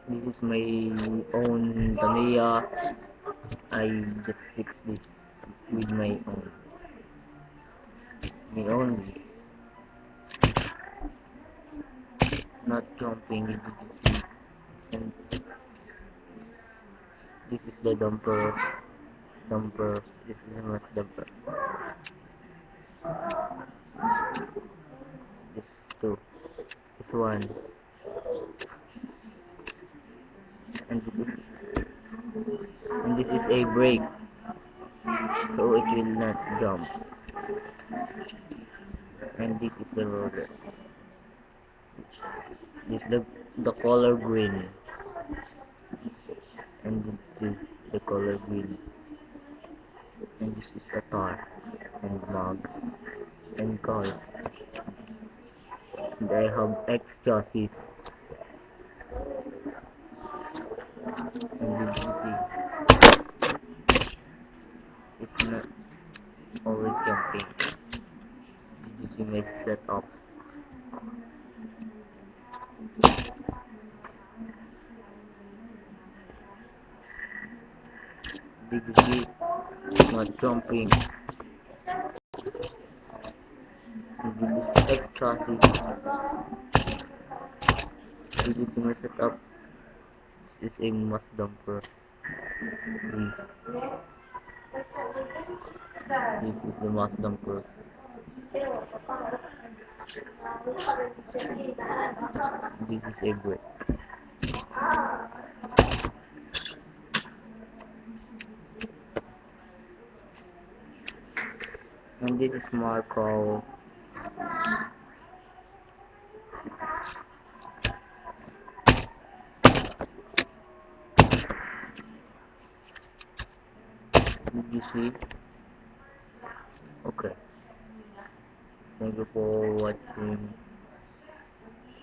This is my own Tamiya. I just fixed this with my only, not jumping. Did you see? And this is the dumper. This is the mass dumper. This two. This one. And this is a brake, so it will not jump. And this is the roller. This is the color green, and this is the color green, and this is a car and mug and car. And I have X chassis, and did you see? It's not always jumping. Did you see my setup? Did you see? It's not jumping. And this is X chassis. Did you see my setup? This is a mass dumper. This is the mass dumper. This is a brake. And this is Marco. Did you see? Okay. Thank you for watching.